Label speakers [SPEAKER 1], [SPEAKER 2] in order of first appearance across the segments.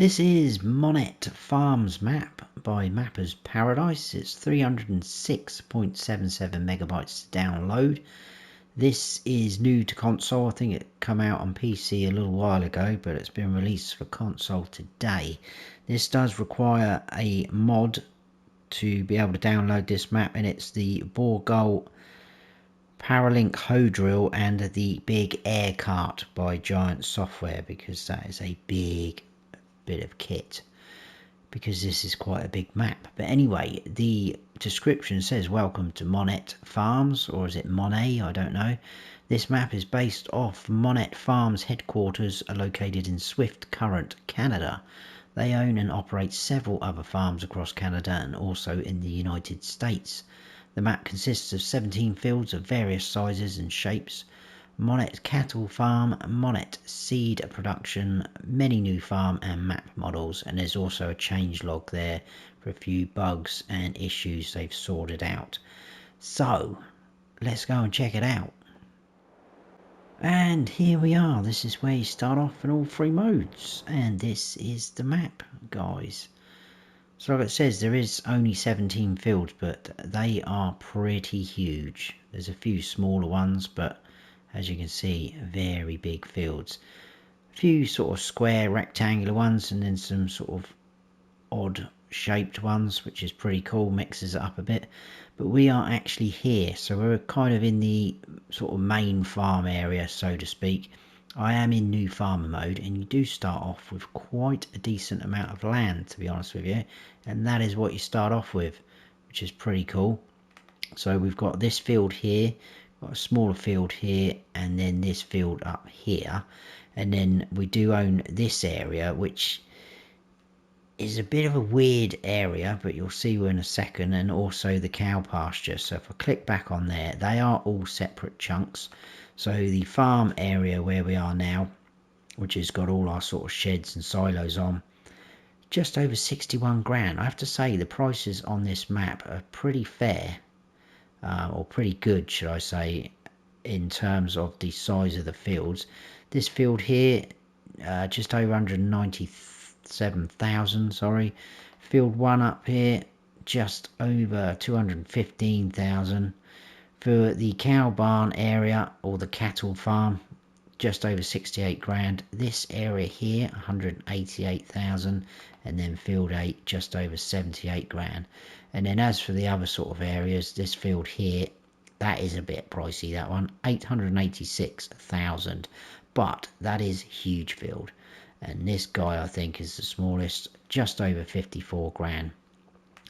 [SPEAKER 1] This is Monette Farms Map by Mapper's Paradise. It's 306.77 megabytes to download. This is new to console. I think it came out on PC a little while ago, but it's been released for console today. This does require a mod to be able to download this map, and it's the Göweil Paralink hoe drill and the big air cart by Giant Software, because that is a big bit of kit, because this is quite a big map. But anyway, the description says welcome to Monette Farms, or is it Monet, I don't know. This map is based off Monette Farms headquarters are located in Swift Current, Canada. They own and operate several other farms across Canada and also in the United States. The map consists of 17 fields of various sizes and shapes. Monette Cattle Farm, Monette Seed Production, many new farm and map models, and there's also a changelog there for a few bugs and issues they've sorted out. So, let's go and check it out. And here we are. This is where you start off in all three modes, and this is the map, guys. So like it says, there is only 17 fields, but they are pretty huge. There's a few smaller ones, but as you can see, very big fields. A few sort of square rectangular ones, and then some sort of odd shaped ones, which is pretty cool, mixes it up a bit. But we are actually here, so we're kind of in the sort of main farm area, so to speak. I am in new farmer mode, and you do start off with quite a decent amount of land, to be honest with you, and that is what you start off with, which is pretty cool. So we've got this field here, got a smaller field here, and then this field up here, and then we do own this area, which is a bit of a weird area, but you'll see in a second, and also the cow pasture. So if I click back on there, they are all separate chunks. So the farm area where we are now, which has got all our sort of sheds and silos on, just over 61 grand. I have to say the prices on this map are pretty fair. Or pretty good, should I say, in terms of the size of the fields. This field here, just over 197,000, sorry. Field 1 up here, just over 215,000. For the cow barn area, or the cattle farm, just over 68 grand. This area here, 188,000, and then field 8, just over 78 grand. And then as for the other sort of areas, this field here, that is a bit pricey, that one, 886,000, but that is huge field. And this guy, I think, is the smallest, just over 54 grand.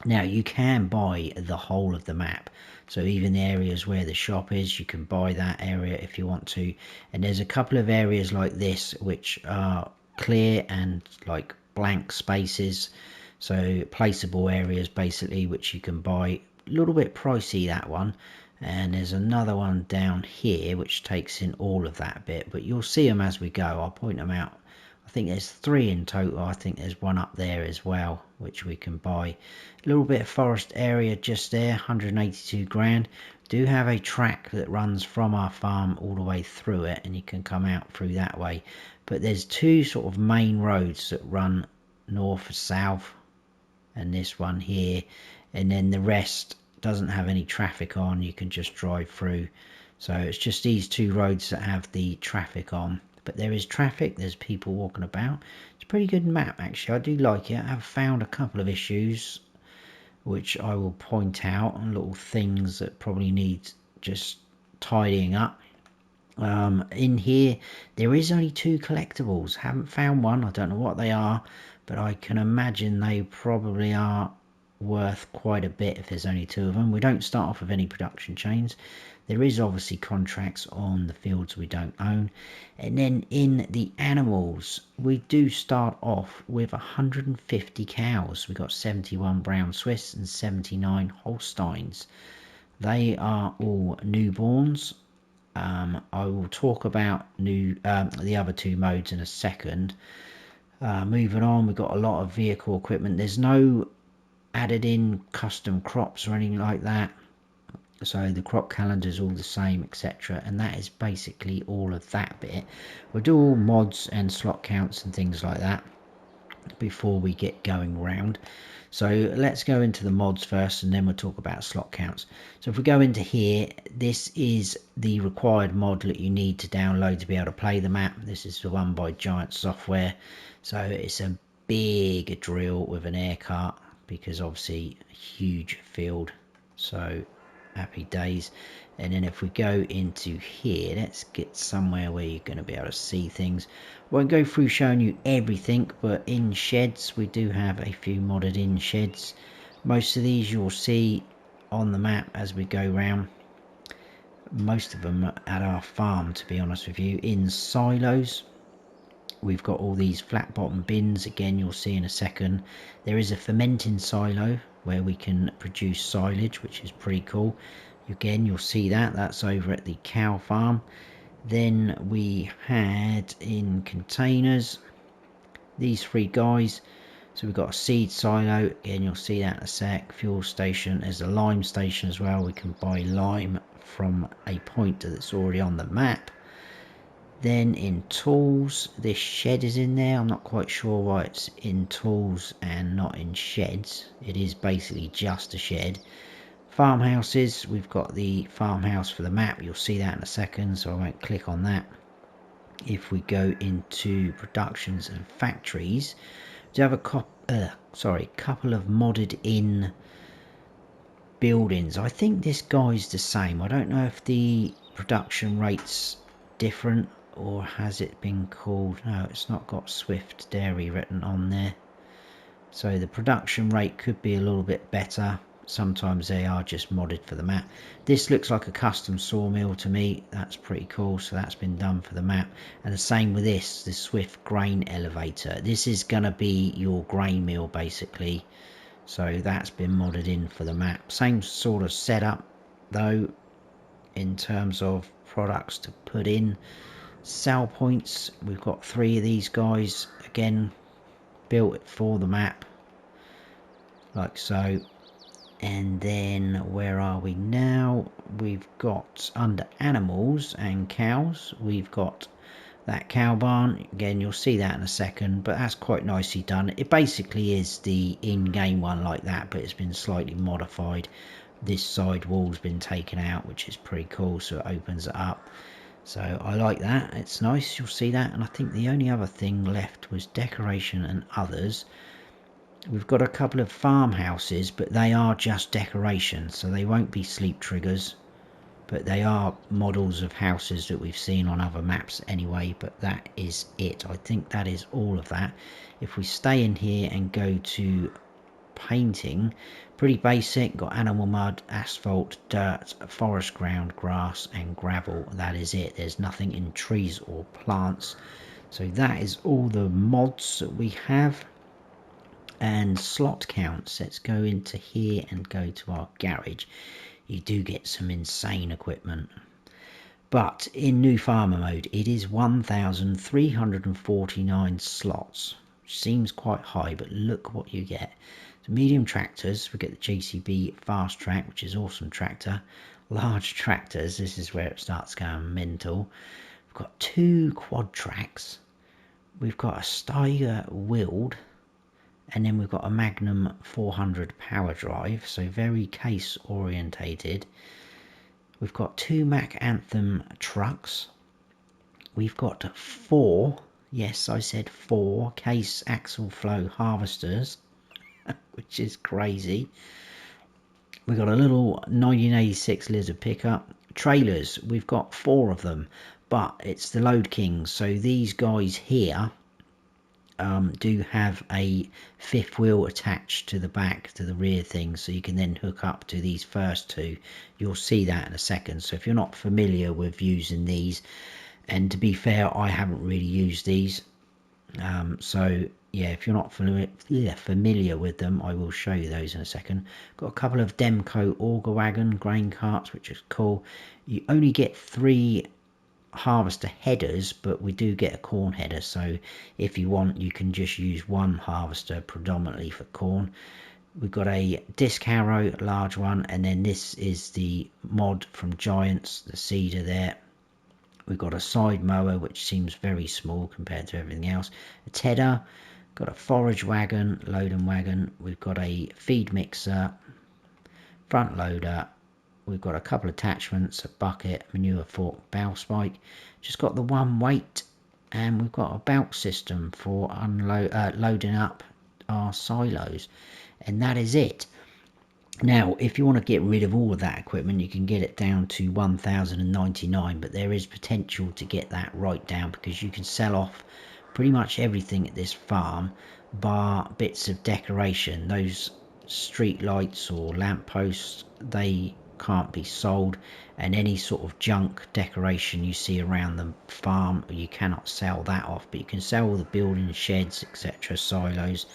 [SPEAKER 1] Now, you can buy the whole of the map, so even the areas where the shop is, you can buy that area if you want to. And there's a couple of areas like this which are clear and like blank spaces, so placeable areas basically, which you can buy. A little bit pricey, that one. And there's another one down here which takes in all of that bit, but you'll see them as we go. I'll point them out. I think there's 3 in total. I think there's one up there as well, which we can buy. A little bit of forest area just there, 182 grand. Do have a track that runs from our farm all the way through it, and you can come out through that way. But there's 2 sort of main roads that run north, south, and this one here. And then the rest doesn't have any traffic on. You can just drive through. So it's just these 2 roads that have the traffic on. But there is traffic, there's people walking about. It's a pretty good map, actually. I do like it. I have found a couple of issues which I will point out, and little things that probably need just tidying up. In here, there is only 2 collectibles. Haven't found one. I don't know what they are, but I can imagine they probably are worth quite a bit if there's only 2 of them. We don't start off with any production chains. There is obviously contracts on the fields we don't own. And then in the animals, we do start off with 150 cows. We've got 71 brown Swiss and 79 Holsteins. They are all newborns. I will talk about the other 2 modes in a second. Moving on, we've got a lot of vehicle equipment. There's no added in custom crops or anything like that. So the crop calendar is all the same, etc. And that is basically all of that bit. We'll do all mods and slot counts and things like that. before we get going round. So let's go into the mods first, and then we'll talk about slot counts. So if we go into here, this is the required mod that you need to download to be able to play the map. This is the one by Giant Software. So it's a big drill with an air cart, because obviously a huge field. So happy days. And then if we go into here, let's get somewhere where you're going to be able to see things. Won't go through showing you everything, but in sheds we do have a few modded in sheds. Most of these you'll see on the map as we go round. Most of them at our farm, to be honest with you. In silos we've got all these flat bottom bins, again you'll see in a second. There is a fermenting silo where we can produce silage, which is pretty cool. Again, you'll see that's over at the cow farm. Then we had in containers these three guys. So we've got a seed silo, again you'll see that in a sec. Fuel station, there's a lime station as well. We can buy lime from a point that's already on the map. Then in tools, this shed is in there. I'm not quite sure why it's in tools and not in sheds. It is basically just a shed. Farmhouses, we've got the farmhouse for the map. You'll see that in a second, so I won't click on that. If we go into productions and factories, we have a couple of modded in buildings. I think this guy's the same. I don't know if the production rate's different, or has it been called? No, it's not got Swift Dairy written on there. So the production rate could be a little bit better. Sometimes they are just modded for the map. This looks like a custom sawmill to me. That's pretty cool. So that's been done for the map. And the same with this, the Swift grain elevator. This is going to be your grain mill basically. So that's been modded in for the map. Same sort of setup though, in terms of products to put in. Sell points, we've got 3 of these guys, again built for the map like so. And then where are we now? We've got under animals and cows, we've got that cow barn. Again, you'll see that in a second, but that's quite nicely done. It basically is the in-game one like that, but it's been slightly modified. This side wall's been taken out, which is pretty cool, so it opens it up. So I like that, it's nice, you'll see that. And I think the only other thing left was decoration and others. We've got a couple of farmhouses, but they are just decoration, so they won't be sleep triggers, but they are models of houses that we've seen on other maps anyway. But that is it. I think that is all of that. If we stay in here and go to painting, pretty basic. Got animal mud, asphalt, dirt, forest ground, grass and gravel. That is it. There's nothing in trees or plants. So that is all the mods that we have. And slot counts, let's go into here and go to our garage. You do get some insane equipment, but in new farmer mode it is 1,349 slots, which seems quite high, but look what you get. So medium tractors, we get the JCB fast track, which is awesome tractor. Large tractors, this is where it starts going mental. We've got 2 quad tracks, we've got a Steiger wheeled, and then we've got a Magnum 400 power drive, so very case orientated. We've got 2 Mack Anthem trucks. We've got 4, yes I said 4 case axle flow harvesters, which is crazy. We've got a little 1986 Lizard pickup. Trailers, we've got 4 of them, but it's the Load Kings, so these guys here do have a 5th wheel attached to the back, to the rear thing, so you can then hook up to these first 2. You'll see that in a second. So if you're not familiar with using these, and to be fair, I haven't really used these, so yeah, if you're not familiar with them, I will show you those in a second. Got a couple of Demco auger wagon grain carts, which is cool. You only get 3 harvester headers, but we do get a corn header, so if you want you can just use 1 harvester predominantly for corn. We've got a disc harrow, large one, and then this is the mod from Giants, the seeder there. We've got a side mower, which seems very small compared to everything else. A tedder, Got a forage wagon, loading wagon. We've got a feed mixer, front loader. We've got a couple of attachments, a bucket, manure fork, bow spike. Just got the one weight, and we've got a belt system for loading up our silos, and that is it. Now, if you want to get rid of all of that equipment, you can get it down to 1099, but there is potential to get that right down, because you can sell off pretty much everything at this farm, bar bits of decoration. Those street lights or lamp posts, they can't be sold, and any sort of junk decoration you see around the farm, you cannot sell that off, but you can sell all the buildings, sheds, etc., silos.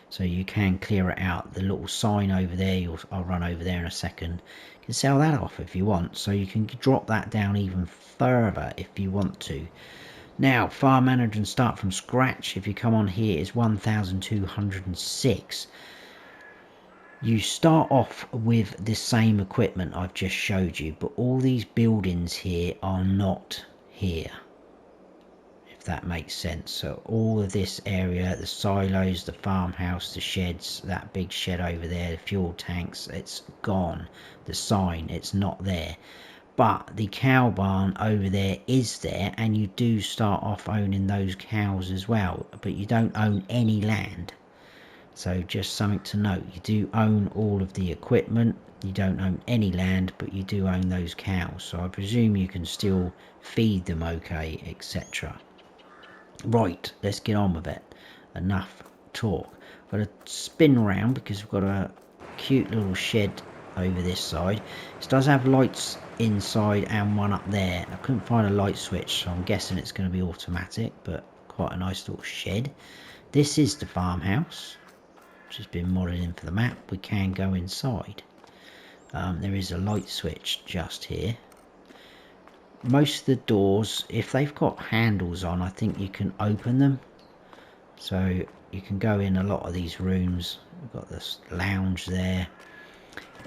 [SPEAKER 1] So you can clear it out. The little sign over there, I'll run over there in a second, you can sell that off if you want, so you can drop that down even further if you want to. Now, farm manager and start from scratch, if you come on here, is 1206. You start off with the same equipment I've just showed you, but all these buildings here are not here, if that makes sense. So all of this area, the silos, the farmhouse, the sheds, that big shed over there, the fuel tanks, it's gone. The sign, it's not there. But the cow barn over there is there, and you do start off owning those cows as well, but you don't own any land. So just something to note, you do own all of the equipment, you don't own any land, but you do own those cows. So I presume you can still feed them okay, etc. Right, let's get on with it. Enough talk. Got to spin around because we've got a cute little shed over this side. It does have lights inside and one up there. I couldn't find a light switch, so I'm guessing it's going to be automatic, but quite a nice little shed. This is the farmhouse, which has been modded in for the map. We can go inside. There is a light switch just here. Most of the doors, if they've got handles on, I think you can open them. So you can go in a lot of these rooms. We've got this lounge there.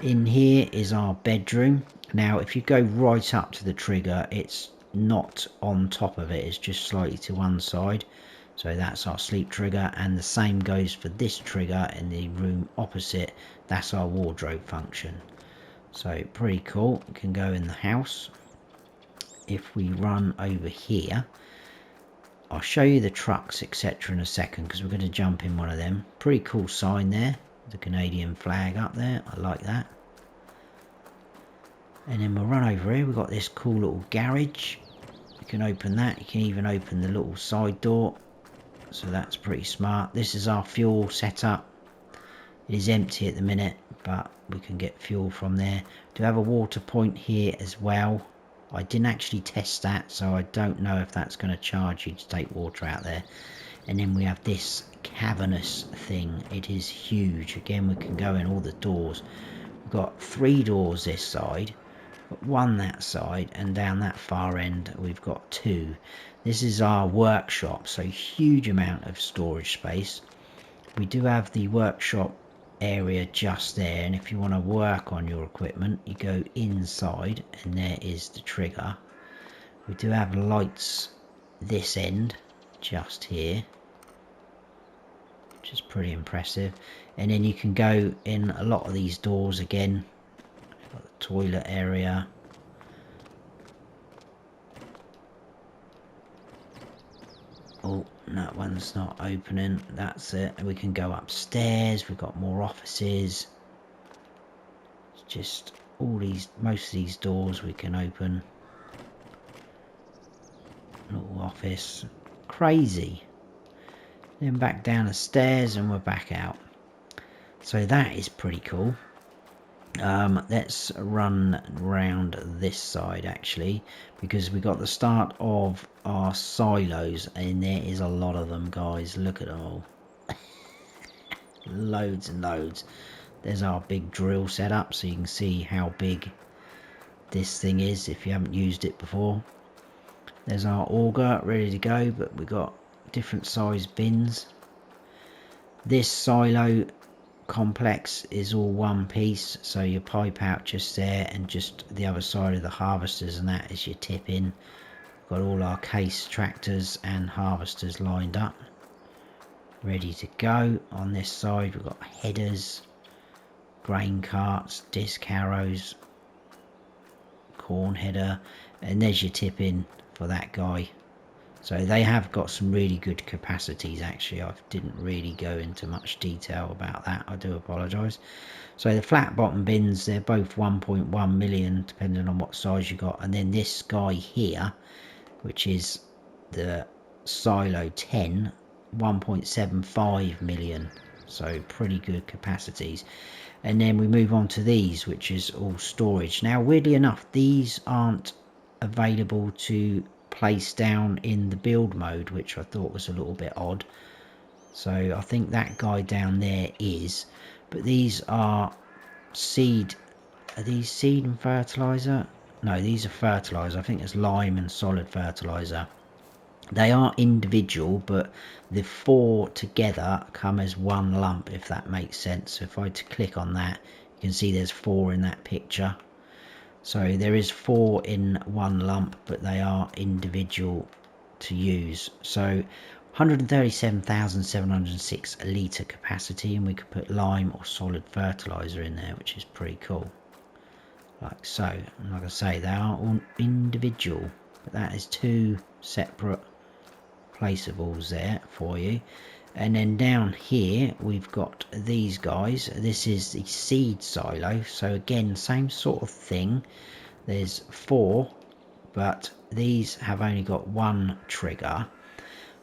[SPEAKER 1] In here is our bedroom. Now, if you go right up to the trigger, it's not on top of it. It's just slightly to one side. So that's our sleep trigger. And the same goes for this trigger in the room opposite. That's our wardrobe function. So pretty cool. You can go in the house. If we run over here, I'll show you the trucks, etc. in a second, because we're going to jump in one of them. Pretty cool sign there, the Canadian flag up there. I like that. And then we'll run over here. We've got this cool little garage. You can open that. You can even open the little side door. So that's pretty smart. This is our fuel setup. It is empty at the minute, but we can get fuel from there. Do have a water point here as well. I didn't actually test that, so I don't know if that's going to charge you to take water out there. And then we have this cavernous thing. It is huge. Again, we can go in all the doors. We've got 3 doors this side, got 1 that side, and down that far end we've got 2. This is our workshop, so huge amount of storage space. We do have the workshop area just there, and if you want to work on your equipment, you go inside, and there is the trigger. We do have lights this end just here, which is pretty impressive. And then you can go in a lot of these doors again. Got the toilet area. Oh, that one's not opening. That's it. We can go upstairs. We've got more offices. It's just all these, most of these doors we can open. Little office. Crazy. Then back down the stairs and we're back out. So that is pretty cool. Let's run round this side actually, because we got the start of our silos, and there is a lot of them, guys. Look at them all. Loads and loads. There's our big drill setup, so you can see how big this thing is if you haven't used it before. There's our auger ready to go, but we've got different size bins. This silo complex is all one piece, so your pipe out just there, and just the other side of the harvesters, and that is your tip in. Got all our case tractors and harvesters lined up. ready to go. On this side we've got headers, grain carts, disc harrows, corn header, and there's your tipping for that guy. So they have got some really good capacities. Actually, I didn't really go into much detail about that, I do apologise. So the flat bottom bins, they're both 1.1 million depending on what size you got, and then this guy here, which is the silo 10, 1.75 million, so pretty good capacities. And then we move on to these, which is all storage. Now weirdly enough, these aren't available to place down in the build mode, which I thought was a little bit odd. So I think that guy down there is, but these are seed. Are these seed and fertilizer? No, these are fertilizer. I think it's lime and solid fertilizer. They are individual, but the 4 together come as one lump, if that makes sense. So if I to click on that, you can see there's 4 in that picture. So there is 4 in one lump, but they are individual to use. So 137,706 litre capacity, and we could put lime or solid fertilizer in there, which is pretty cool. Like so. And like I say, they are all individual, but that is 2 separate placeables there for you. And then down here we've got these guys. This is the seed silo, so again same sort of thing. There's 4, but these have only got 1 trigger.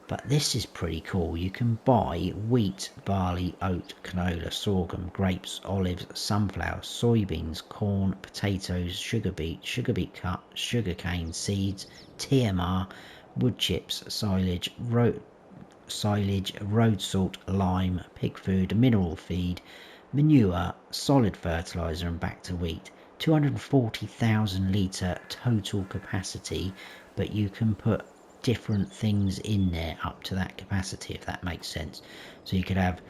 [SPEAKER 1] But this is pretty cool. You can buy wheat, barley, oat, canola, sorghum, grapes, olives, sunflower, soybeans, corn, potatoes, sugar beet cut, sugar cane seeds, TMR, wood chips, silage, road salt, lime, pig food, mineral feed, manure, solid fertilizer, and back to wheat. 240,000 litre total capacity, but you can put different things in there up to that capacity, if that makes sense. So you could have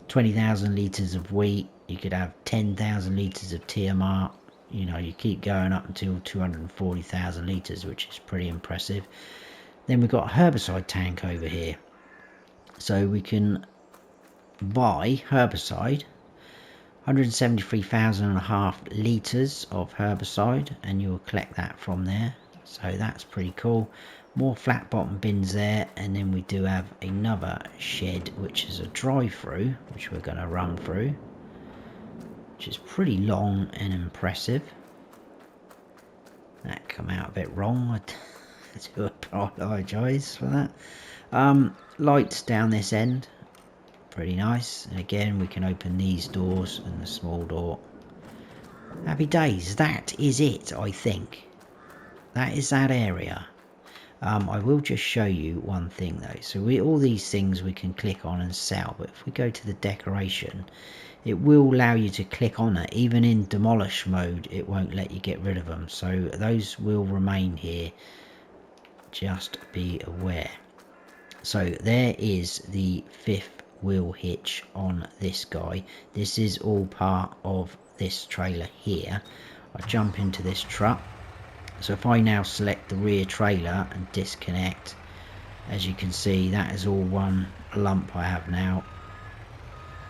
[SPEAKER 1] 20,000 litres of wheat, you could have 10,000 litres of TMR, you know, you keep going up until 240,000 litres, which is pretty impressive. Then we've got a herbicide tank over here, so we can buy herbicide, 173,500 litres of herbicide, and you will collect that from there. So that's pretty cool. More flat bottom bins there, and then we do have another shed which is a drive-through, which we're going to run through, which is pretty long and impressive. That come out a bit wrong. I do apologise for that. Lights down this end, pretty nice. And again, we can open these doors and the small door. Happy days. That is it, I think. That is that area. I will just show you one thing though. So all these things we can click on and sell, but if we go to the decoration, it will allow you to click on it. Even in demolish mode, it won't let you get rid of them. So those will remain here. Just be aware. So there is the 5th wheel hitch on this guy. This is all part of this trailer here. I jump into this truck. So if I now select the rear trailer and disconnect, as you can see, that is all one lump I have now,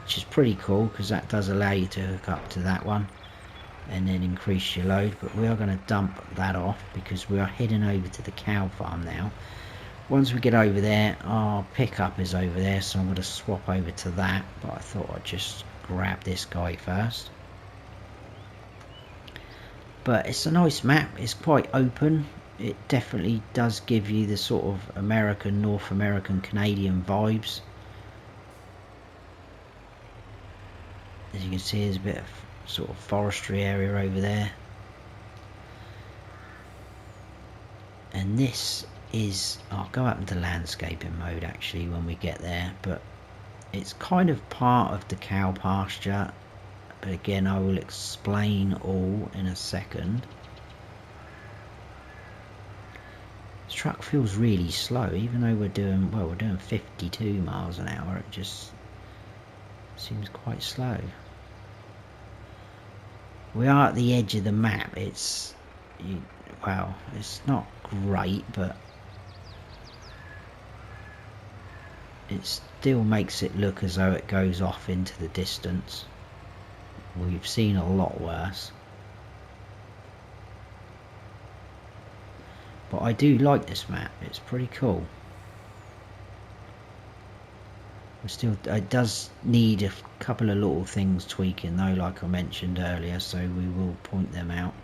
[SPEAKER 1] which is pretty cool because that does allow you to hook up to that one and then increase your load. But we are going to dump that off because we are heading over to the cow farm now. Once we get over there, our pickup is over there, so I'm going to swap over to that, but I thought I'd just grab this guy first. But it's a nice map. It's quite open. It definitely does give you the sort of American, North American, Canadian vibes. As you can see, there's a bit of sort of forestry area over there. And this is, I'll go up into landscaping mode actually when we get there, but it's kind of part of the cow pasture. But again, I will explain all in a second. This truck feels really slow, even though we're doing, well, we're doing 52 miles an hour. It just seems quite slow. We are at the edge of the map. It's, well, it's not great, but it's still makes it look as though it goes off into the distance. We've seen a lot worse. But I do like this map, it's pretty cool. It does need a couple of little things tweaking though, like I mentioned earlier, so we will point them out,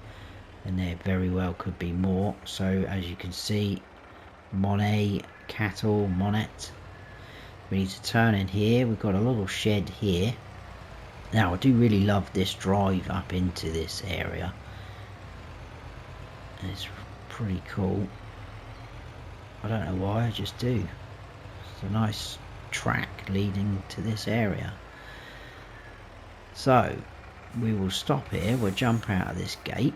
[SPEAKER 1] and there very well could be more. So as you can see, Monette, cattle, Monette. We need to turn in here. We've got a little shed here. Now I do really love this drive up into this area. It's pretty cool. I don't know why, I just do. It's a nice track leading to this area. So we will stop here. We'll jump out of this gate.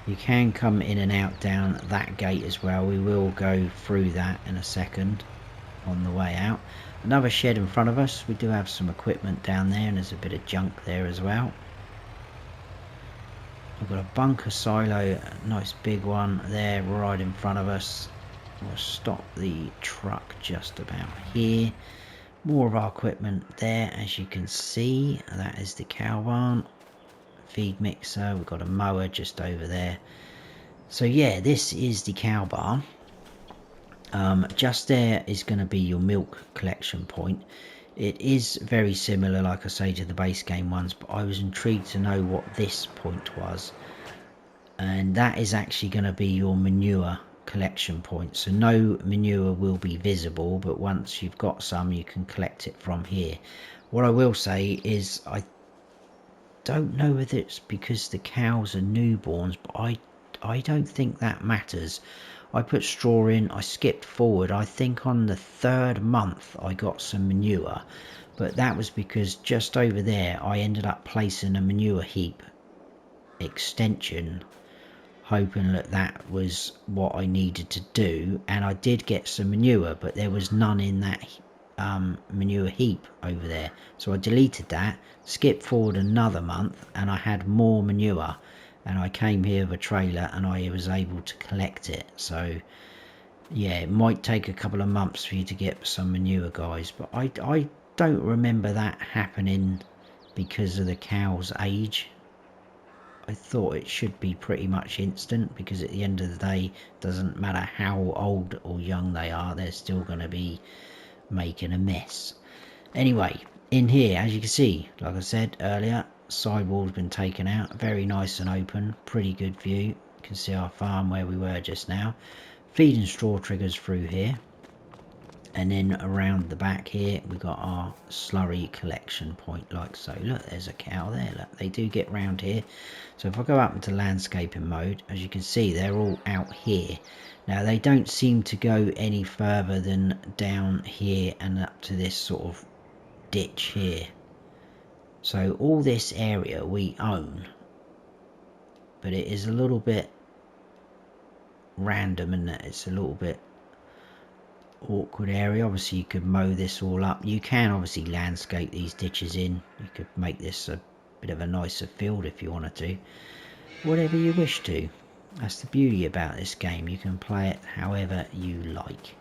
[SPEAKER 1] You can come in and out down that gate as well. We will go through that in a second on the way out. Another shed in front of us. We do have some equipment down there, and there's a bit of junk there as well. We've got a bunker silo, a nice big one there right in front of us. We'll stop the truck just about here. More of our equipment there, as you can see. That is the cow barn. Feed mixer. We've got a mower just over there. So yeah, this is the cow barn. Just there is going to be your milk collection point. It is very similar, like I say, to the base game ones, but I was intrigued to know what this point was. And that is actually going to be your manure collection point. So no manure will be visible, but once you've got some, you can collect it from here. What I will say is I don't know whether it's because the cows are newborns, but I don't think that matters. I put straw in, I skipped forward. I think on the 3rd month I got some manure, but that was because just over there I ended up placing a manure heap extension, hoping that that was what I needed to do, and I did get some manure, but there was none in that manure heap over there. So I deleted that, skipped forward another month, and I had more manure. And I came here with a trailer and I was able to collect it. So yeah, it might take a couple of months for you to get some manure, guys, but I don't remember that happening because of the cow's age. I thought it should be pretty much instant, because at the end of the day, it doesn't matter how old or young they are, they're still going to be making a mess. Anyway, in here, as you can see, like I said earlier, sidewall's been taken out, very nice and open, pretty good view. You can see our farm where we were just now. Feeding straw triggers through here, and then around the back here we've got our slurry collection point, like so. Look, there's a cow there. Look, they do get round here. So if I go up into landscaping mode, as you can see, they're all out here. Now they don't seem to go any further than down here and up to this sort of ditch here. So all this area we own, but it is a little bit random, and it's a little bit awkward area. Obviously you could mow this all up. You can obviously landscape these ditches in. You could make this a bit of a nicer field if you wanted to. Whatever you wish to. That's the beauty about this game. You can play it however you like.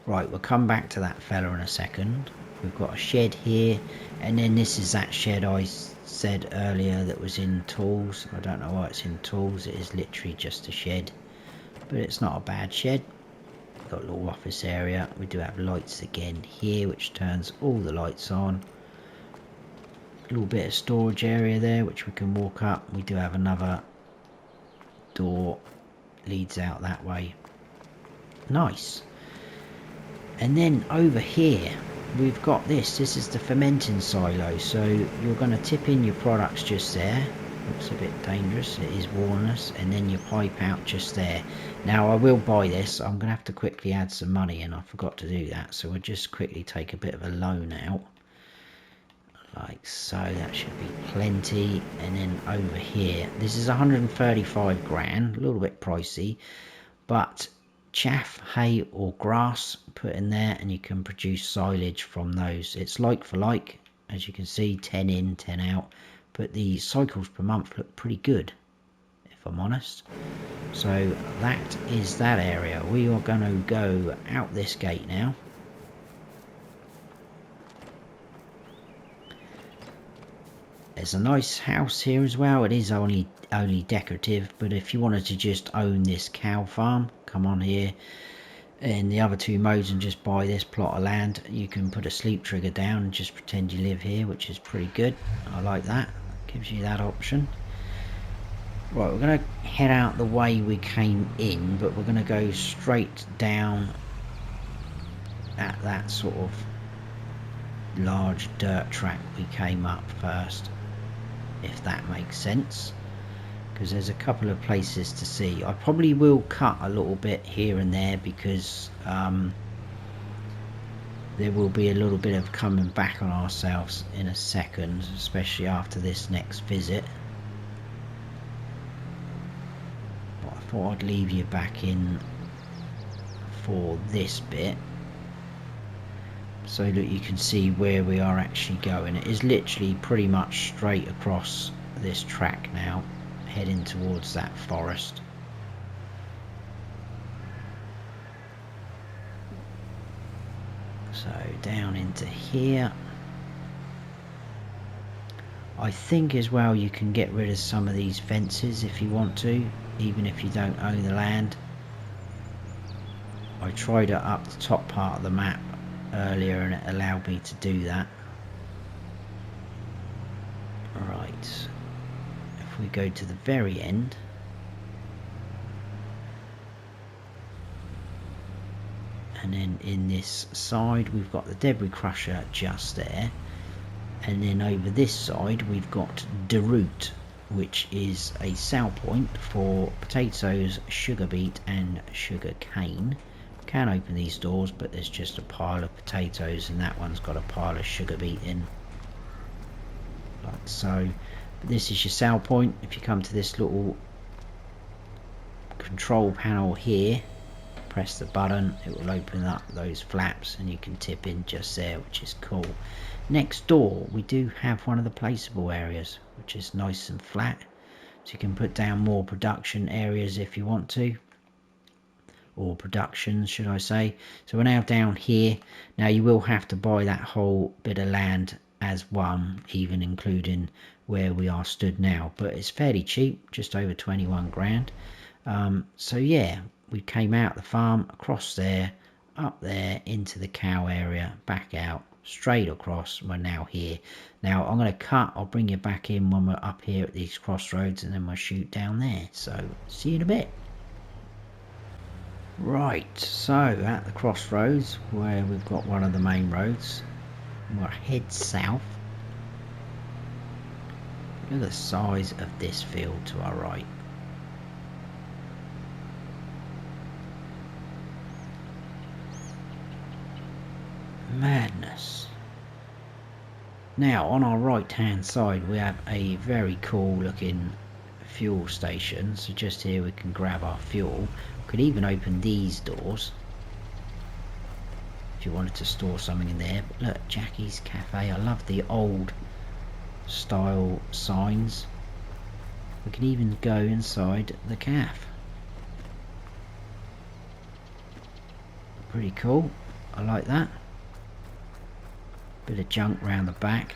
[SPEAKER 1] Right, we'll come back to that fella in a second. We've got a shed here, and then this is that shed I said earlier that was in tools. I don't know why it's in tools. It is literally just a shed, but it's not a bad shed. We've got a little office area. We do have lights again here, which turns all the lights on. A little bit of storage area there, which we can walk up. We do have another door, leads out that way. Nice. And then over here we've got this is the fermenting silo. So you're going to tip in your products just there. Looks a bit dangerous, it is warnless, and then you pipe out just there. Now I will buy this. I'm gonna have to quickly add some money in. I forgot to do that, so we'll just quickly take a bit of a loan out like so. That should be plenty. And then over here, this is 135 grand, a little bit pricey, but chaff, hay or grass put in there, and you can produce silage from those. It's like for like, as you can see, 10 in 10 out, but the cycles per month look pretty good, if if I'm honest. So that is that area. We are going to go out this gate now. There's a nice house here as well. It is only decorative, but if you wanted to just own this cow farm, come on here in the other two modes and just buy this plot of land. You can put a sleep trigger down and just pretend you live here, which is pretty good. I like that. Gives you that option. Right, we're going to head out the way we came in, but we're going to go straight down at that sort of large dirt track we came up first, if that makes sense, because there's a couple of places to see. I probably will cut a little bit here and there because there will be a little bit of coming back on ourselves in a second, especially after this next visit. But I thought I'd leave you back in for this bit so that you can see where we are actually going. It is literally pretty much straight across this track now, heading towards that forest. So down into here. I think as well you can get rid of some of these fences if you want to, even if you don't own the land. I tried it up the top part of the map earlier and it allowed me to do that. Right, if we go to the very end, and then in this side we've got the debris crusher just there, and then over this side we've got the route, which is a sell point for potatoes, sugar beet and sugar cane. Can open these doors, but there's just a pile of potatoes and that one's got a pile of sugar beet in, like so. But this is your sell point. If you come to this little control panel here, press the button, it will open up those flaps and you can tip in just there, which is cool. Next door we do have one of the placeable areas, which is nice and flat, so you can put down more production areas if you want to, or productions should I say. So we're now down here. Now you will have to buy that whole bit of land as one, even including where we are stood now, but it's fairly cheap, just over 21 grand. So yeah, we came out the farm, across there, up there, into the cow area, back out, straight across. We're now here. Now I'm going to cut, I'll bring you back in when we're up here at these crossroads, and then we'll shoot down there. So see you in a bit. Right, so at the crossroads where we've got one of the main roads, we'll head south. Look at the size of this field to our right. Madness. Now on our right hand side we have a very cool looking fuel station, so just here we can grab our fuel. Could even open these doors if you wanted to store something in there. But look, Jackie's Cafe, I love the old style signs. We can even go inside the cafe. Pretty cool, I like that. Bit of junk round the back.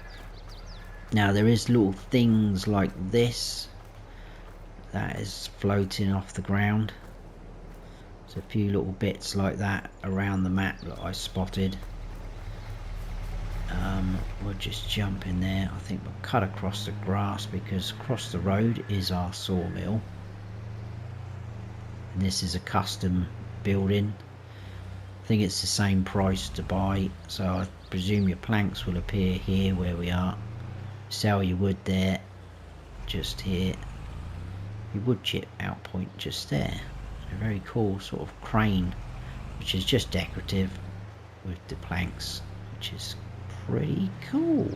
[SPEAKER 1] Now there is little things like this that is floating off the ground. There's a few little bits like that around the map that I spotted. We'll just jump in there. I think we'll cut across the grass because across the road is our sawmill. And this is a custom building. I think it's the same price to buy, so I presume your planks will appear here where we are. Sell your wood there, just here. Your wood chip out point just there. A very cool sort of crane, which is just decorative with the planks, which is pretty cool.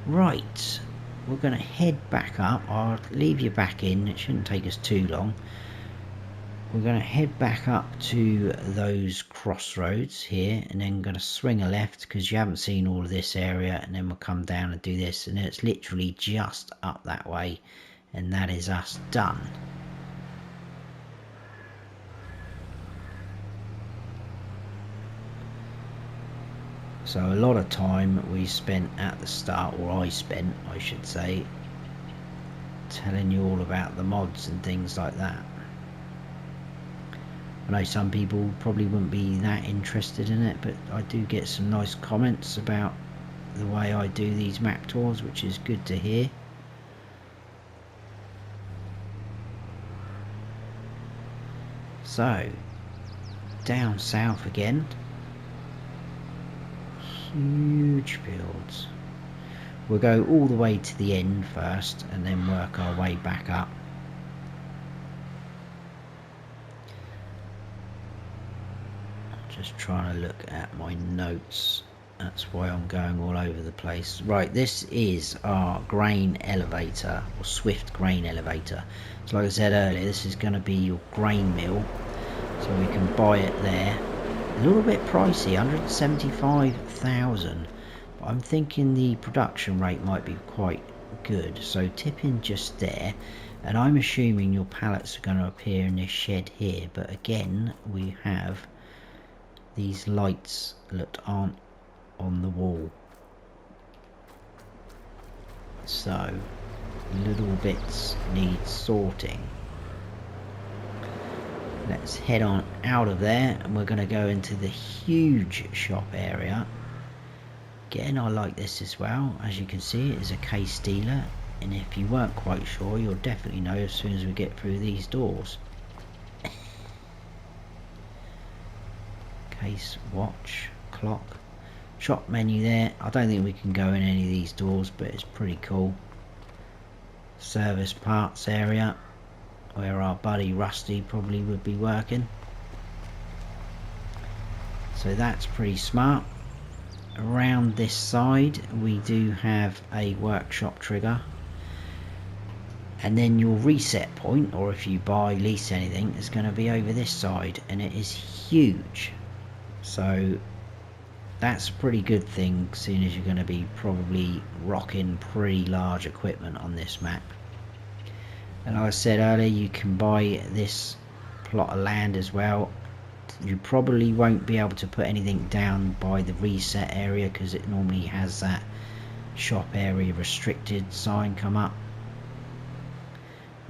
[SPEAKER 1] Right, we're going to head back up. I'll leave you back in, it shouldn't take us too long. We're going to head back up to those crossroads here, and then going to swing a left because you haven't seen all of this area, and then we'll come down and do this, and it's literally just up that way, and that is us done. So a lot of time we spent at the start, or I spent, I should say, telling you all about the mods and things like that. I know some people probably wouldn't be that interested in it, but I do get some nice comments about the way I do these map tours, which is good to hear. So, down south again. Huge fields. We'll go all the way to the end first and then work our way back up. Just trying to look at my notes. That's why I'm going all over the place. Right, this is our grain elevator, or swift grain elevator. So like I said earlier, this is going to be your grain mill. So we can buy it there. A little bit pricey, 175,000. But I'm thinking the production rate might be quite good. So tip in just there. And I'm assuming your pallets are going to appear in this shed here. But again, we have these lights that aren't on the wall, so little bits need sorting. Let's head on out of there, and we're going to go into the huge shop area. Again, I like this as well. As you can see, it is a case dealer, and if you weren't quite sure, you'll definitely know as soon as we get through these doors. Case, watch, clock, shop menu there. I don't think we can go in any of these doors, but it's pretty cool. Service parts area, where our buddy Rusty probably would be working. So that's pretty smart. Around this side we do have a workshop trigger, and then your reset point, or if you buy lease anything, is going to be over this side, and it is huge. So that's a pretty good thing, seeing as you're going to be probably rocking pretty large equipment on this map. And like I said earlier, you can buy this plot of land as well. You probably won't be able to put anything down by the reset area, because it normally has that shop area restricted sign come up.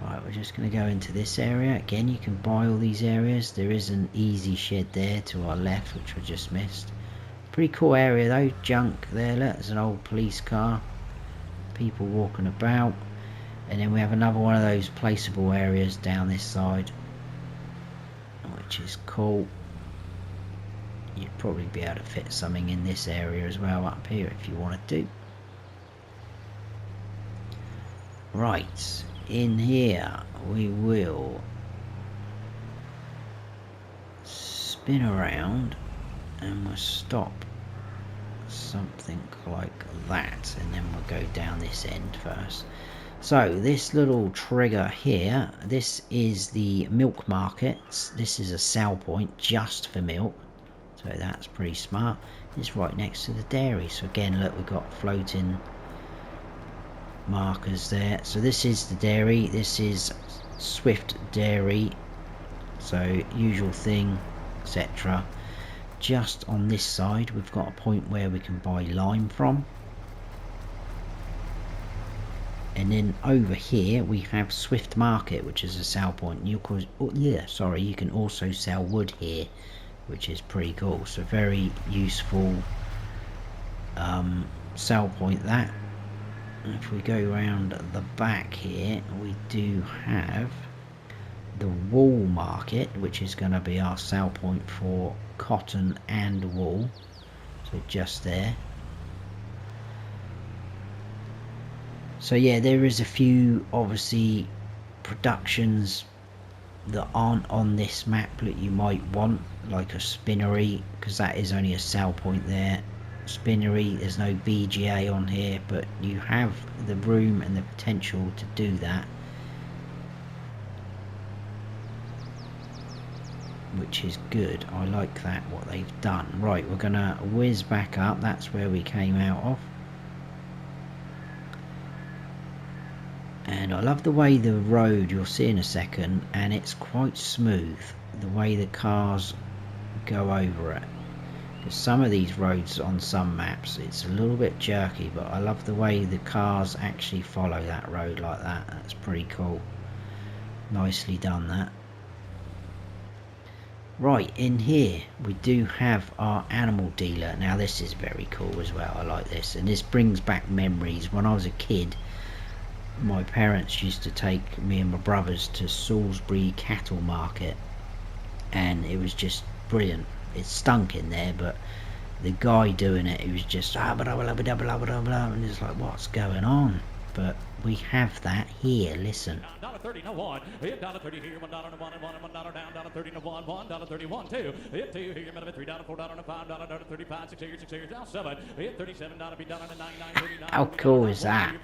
[SPEAKER 1] Right, we're just going to go into this area. Again, you can buy all these areas. There is an easy shed there to our left, which we just missed. Pretty cool area though. Junk there, look, there's an old police car. People walking about. And then we have another one of those placeable areas down this side, which is cool. You'd probably be able to fit something in this area as well up here if you wanted to. Right, in here we will spin around and we'll stop something like that, and then we'll go down this end first. So this little trigger here, this is the milk markets. This is a sell point just for milk, so that's pretty smart. It's right next to the dairy, so again, look, we've got floating markers there. So this is the dairy, this is Swift Dairy, so usual thing, etc. Just on this side we've got a point where we can buy lime from, and then over here we have Swift Market, which is a sell point. You can, you can also sell wood here, which is pretty cool. So very useful sell point that. If we go around the back here, we do have the wool market, which is going to be our sell point for cotton and wool. So just there. So yeah, there is a few obviously productions that aren't on this map that you might want, like a spinnery, because that is only a sell point there. Spinnery, there's no BGA on here, but you have the room and the potential to do that, which is good. I like that, what they've done. Right, we're gonna whiz back up. That's where we came out of. And I love the way the road, you'll see in a second, and it's quite smooth, the way the cars go over it. Because some of these roads on some maps, it's a little bit jerky, but I love the way the cars actually follow that road like that. That's pretty cool. Nicely done, that. Right, in here we do have our animal dealer. Now this is very cool as well. I like this, and this brings back memories. When I was a kid, my parents used to take me and my brothers to Salisbury Cattle Market, and it was just brilliant. It stunk in there, but the guy doing it, he was just blah, blah, blah, blah, blah, blah, blah, and it's like, what's going on? But we have that here. Listen.
[SPEAKER 2] $1.30 no one. $1.30 here, $1 and $1 and $1 down, $1.30 no one, $1.31 two. $2 here, $3, $4 and $5, $1.35, $6 here, down 7. $37 be done and 99.39.
[SPEAKER 1] How cool is that?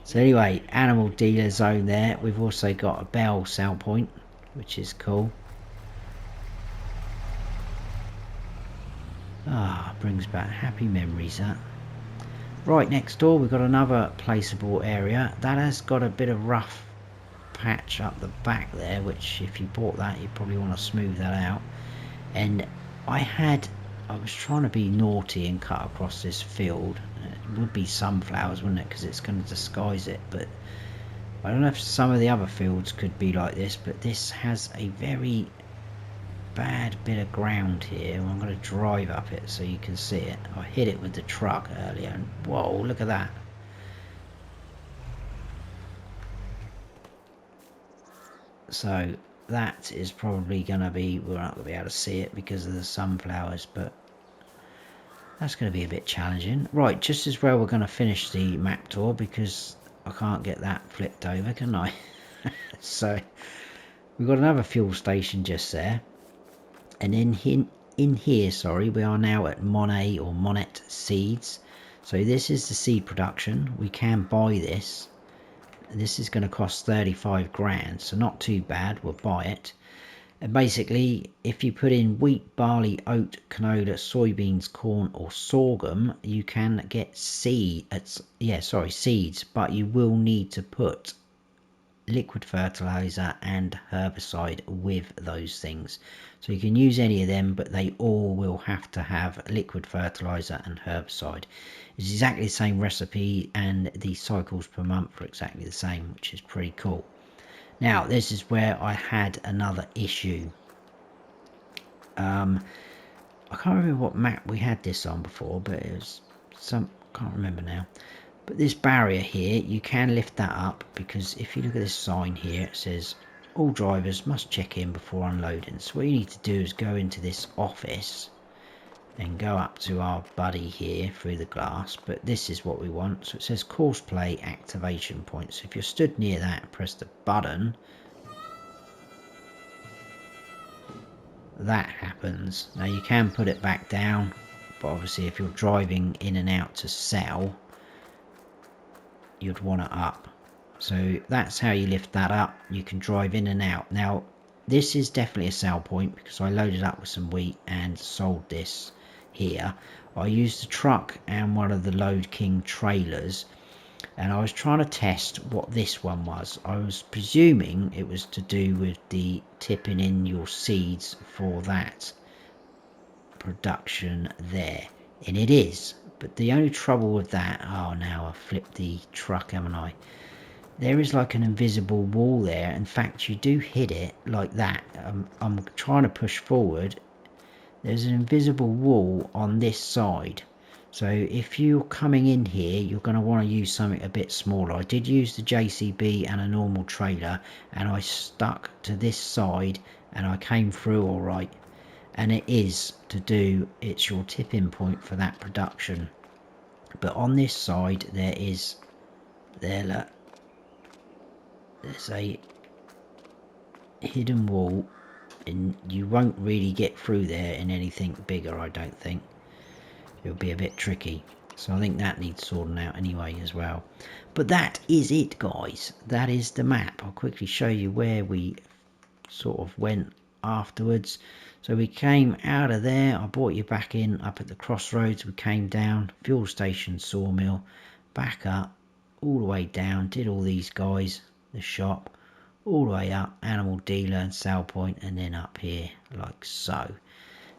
[SPEAKER 1] So anyway, animal dealer zone there. We've also got a bell sell point, which is cool. Brings back happy memories, that. Right, next door we've got another placeable area. That has got a bit of rough patch up the back there, which if you bought that, you probably want to smooth that out. And I was trying to be naughty and cut across this field. It would be sunflowers, wouldn't it, because it's going to disguise it, but I don't know if some of the other fields could be like this, but this has a very bad bit of ground here. I'm going to drive up it so you can see it. I hit it with the truck earlier, and whoa, look at that. So that is probably going to be, we're not going to be able to see it because of the sunflowers, but that's going to be a bit challenging. Right, just as well we're going to finish the map tour, because I can't get that flipped over, can I? So we've got another fuel station just there. And in here, sorry, we are now at Monette Seeds. So this is the seed production. We can buy this. This is going to cost 35 grand, so not too bad. We'll buy it. And basically, if you put in wheat, barley, oat, canola, soybeans, corn, or sorghum, you can get seeds. But you will need to put liquid fertilizer and herbicide with those things. So you can use any of them, but they all will have to have liquid fertilizer and herbicide. It's exactly the same recipe, and the cycles per month are exactly the same, which is pretty cool. Now this is where I had another issue. I can't remember what map we had this on before, but it was can't remember now. But this barrier here, you can lift that up, because if you look at this sign here, it says all drivers must check in before unloading. So what you need to do is go into this office and go up to our buddy here through the glass. But this is what we want. So it says course play activation point. So if you're stood near that and press the button, that happens. Now you can put it back down, but obviously if you're driving in and out to sell, you'd want it up. So that's how you lift that up. You can drive in and out. Now this is definitely a sell point, because I loaded up with some wheat and sold this here. I used the truck and one of the Load King trailers, and I was trying to test what this one was. I was presuming it was to do with the tipping in your seeds for that production there, and it is. But the only trouble with that, oh, now I've flipped the truck, haven't I? There is like an invisible wall there. In fact, you do hit it like that. I'm trying to push forward. There's an invisible wall on this side. So if you're coming in here, you're going to want to use something a bit smaller. I did use the JCB and a normal trailer, and I stuck to this side and I came through all right. And it is to do, it's your tipping point for that production. But on this side, there's a hidden wall, and you won't really get through there in anything bigger. I don't think it'll be a bit tricky, so I think that needs sorting out anyway as well. But that is it, guys. That is the map. I'll quickly show you where we sort of went afterwards. So we came out of there, I brought you back in up at the crossroads, we came down, fuel station, sawmill, back up, all the way down, did all these guys, the shop, all the way up, animal dealer and sale point, and then up here like so.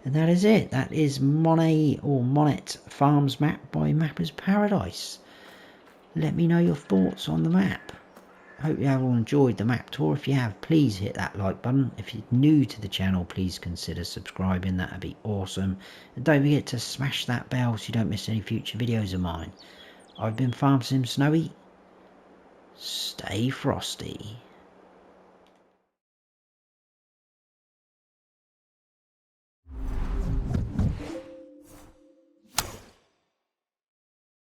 [SPEAKER 1] And that is it. That is Monette Farms Map by Mapper's Paradise. Let me know your thoughts on the map. Hope you have all enjoyed the map tour. If you have, please hit that like button. If you're new to the channel, please consider subscribing. That would be awesome. And don't forget to smash that bell so you don't miss any future videos of mine. I've been Farm Sim Snowy. Stay frosty.